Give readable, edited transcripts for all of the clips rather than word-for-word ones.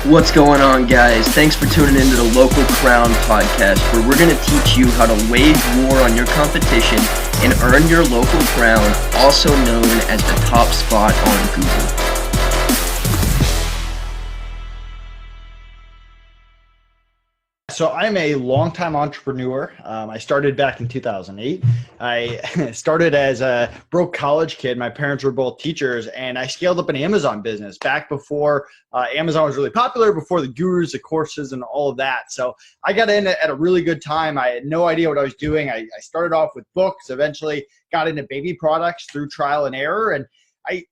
What's going on, guys? Thanks for tuning into the Local Crown podcast, where we're going to teach you how to wage war on your competition and earn your local crown, also known as the top spot on Google. So I'm a longtime entrepreneur. I started back in 2008. I started as a broke college kid. My parents were both teachers, and I scaled up an Amazon business back before Amazon was really popular, before the gurus, the courses, and all of that. So I got in at a really good time. I had no idea what I was doing. I started off with books, eventually got into baby products through trial and error, and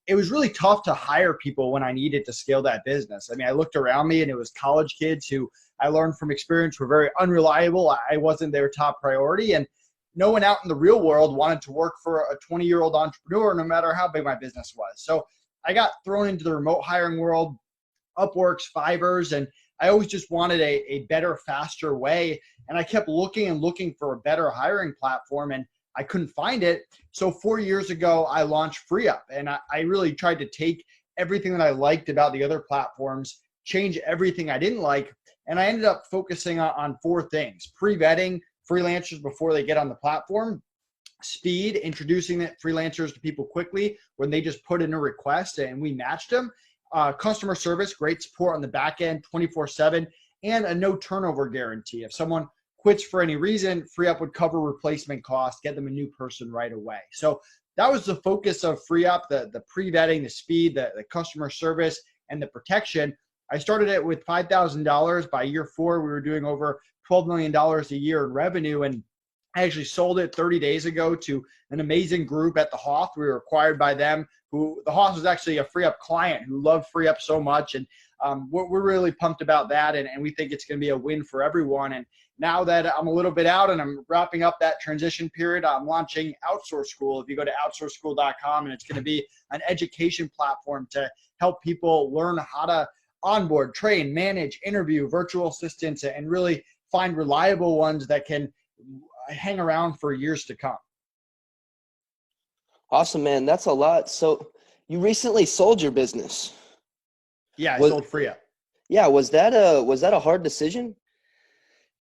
it was really tough to hire people when I needed to scale that business. I mean, I looked around me, and it was college kids who I learned from experience were very unreliable. I wasn't their top priority, and no one out in the real world wanted to work for a 20-year-old entrepreneur, no matter how big my business was. So I got thrown into the remote hiring world, Upworks, Fiverrs, and I always just wanted a better, faster way. And I kept looking and looking for a better hiring platform, and I couldn't find it. So 4 years ago, I launched FreeUp, and I really tried to take everything that I liked about the other platforms, change everything I didn't like, and I ended up focusing on four things: pre-vetting freelancers before they get on the platform, speed, introducing the freelancers to people quickly when they just put in a request and we matched them, customer service, great support on the back end 24/7, and a no turnover guarantee. If someone quits for any reason, FreeUp would cover replacement costs, get them a new person right away. So that was the focus of FreeUp: the pre-vetting, the speed, the customer service, and the protection. I started it with $5,000. By year 4, we were doing over $12 million a year in revenue. And I actually sold it 30 days ago to an amazing group at the Hoth. We were acquired by them. The Hoth was actually a FreeUp client who loved FreeUp so much. And we're really pumped about that. And we think it's going to be a win for everyone. And now that I'm a little bit out and I'm wrapping up that transition period, I'm launching Outsource School. If you go to outsourceschool.com, and it's going to be an education platform to help people learn how to onboard, train, manage, interview virtual assistants, and really find reliable ones that can hang around for years to come. Awesome, man. That's a lot. So you recently sold your business. Yeah, I sold FreeUp. Yeah. Was that a hard decision?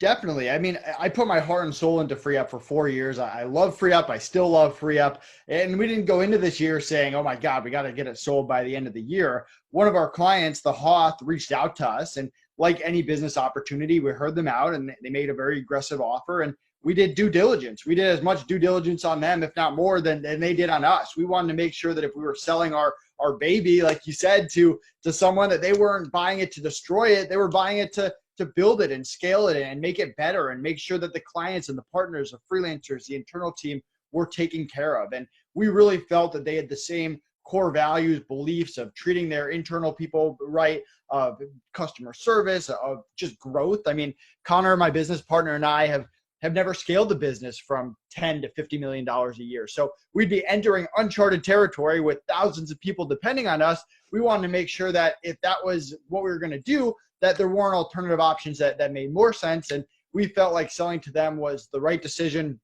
Definitely. I mean, I put my heart and soul into FreeUp for 4 years. I love FreeUp. I still love FreeUp. And we didn't go into this year saying, oh my God, we got to get it sold by the end of the year. One of our clients, the Hoth, reached out to us, and like any business opportunity, we heard them out, and they made a very aggressive offer, and we did due diligence. We did as much due diligence on them, if not more, than they did on us. We wanted to make sure that if we were selling our baby, like you said, to someone, that they weren't buying it to destroy it. They were buying it to build it and scale it and make it better, and make sure that the clients and the partners, the freelancers, the internal team were taken care of. And we really felt that they had the same core values, beliefs of treating their internal people right, of customer service, of just growth. I mean, Connor, my business partner, and I have never scaled the business from $10 to $50 million a year. So we'd be entering uncharted territory with thousands of people depending on us. We wanted to make sure that if that was what we were going to do, that there weren't alternative options that made more sense. And we felt like selling to them was the right decision.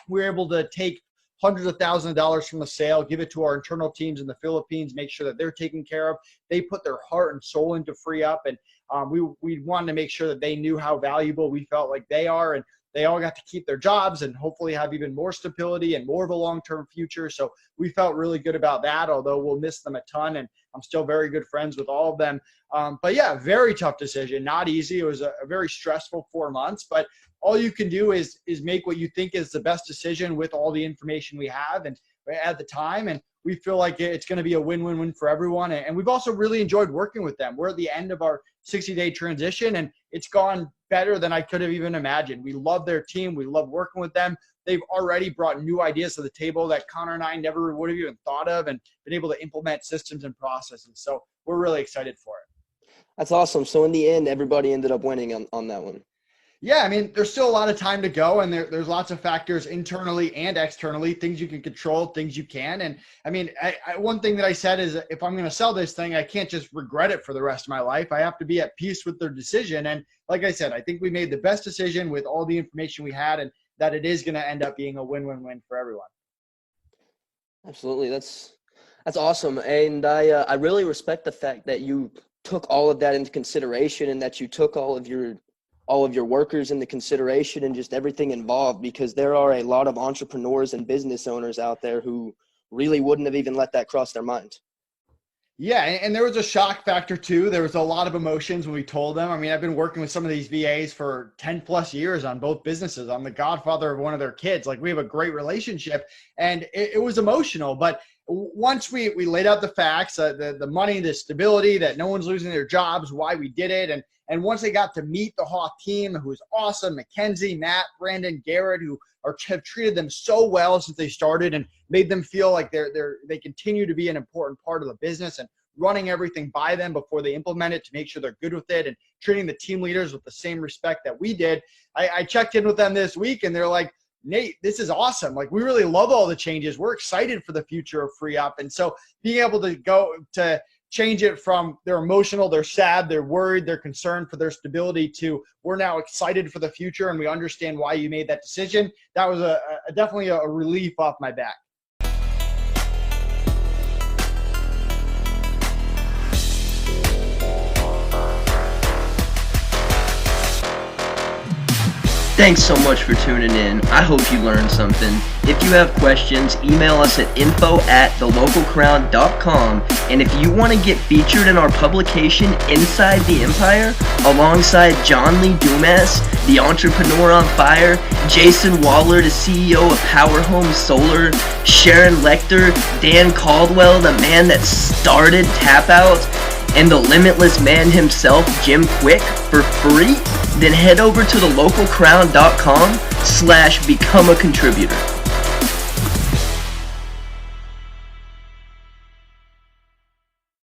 We were able to take hundreds of thousands of dollars from the sale, give it to our internal teams in the Philippines, make sure that they're taken care of. They put their heart and soul into FreeUp, and we wanted to make sure that they knew how valuable we felt like they are, and they all got to keep their jobs and hopefully have even more stability and more of a long-term future. So we felt really good about that, although we'll miss them a ton, and I'm still very good friends with all of them. But yeah, very tough decision, not easy. It was a very stressful 4 months, but all you can do is make what you think is the best decision with all the information we have and at the time. And we feel like it's going to be a win-win-win for everyone. And we've also really enjoyed working with them. We're at the end of our 60-day transition, and it's gone better than I could have even imagined. We love their team. We love working with them. They've already brought new ideas to the table that Connor and I never would have even thought of, and been able to implement systems and processes. So we're really excited for it. That's awesome. So in the end, everybody ended up winning on that one. Yeah, I mean, there's still a lot of time to go, and there's lots of factors internally and externally, things you can control, things you can. And I mean, one thing that I said is, if I'm going to sell this thing, I can't just regret it for the rest of my life. I have to be at peace with their decision. And like I said, I think we made the best decision with all the information we had, and that it is going to end up being a win-win-win for everyone. Absolutely. That's awesome. And I really respect the fact that you took all of that into consideration, and that you took all of your workers into consideration and just everything involved, because there are a lot of entrepreneurs and business owners out there who really wouldn't have even let that cross their mind. Yeah, and there was a shock factor too. There was a lot of emotions when we told them. I mean, I've been working with some of these VAs for 10 plus years on both businesses. I'm the godfather of one of their kids. Like, we have a great relationship, and it was emotional. But once we laid out the facts, the money, the stability, that no one's losing their jobs, why we did it, and once they got to meet the Hawk team, who's awesome, Mackenzie, Matt, Brandon, Garrett, who have treated them so well since they started and made them feel like they continue to be an important part of the business, and running everything by them before they implement it to make sure they're good with it, and treating the team leaders with the same respect that we did. I checked in with them this week, and they're like, Nate, this is awesome. Like, we really love all the changes. We're excited for the future of Free Up. And so being able to go to change it from they're emotional, they're sad, they're worried, they're concerned for their stability, to we're now excited for the future and we understand why you made that decision. That was definitely a relief off my back. Thanks so much for tuning in. I hope you learned something. If you have questions, email us at info@thelocalcrown.com. And if you want to get featured in our publication, Inside the Empire, alongside John Lee Dumas, the entrepreneur on fire, Jayson Waller, the CEO of Power Home Solar, Sharon Lechter, Dan Caldwell, the man that started Tap Out, and the limitless man himself, Kwik, for free, then head over to thelocalcrown.com/become a contributor.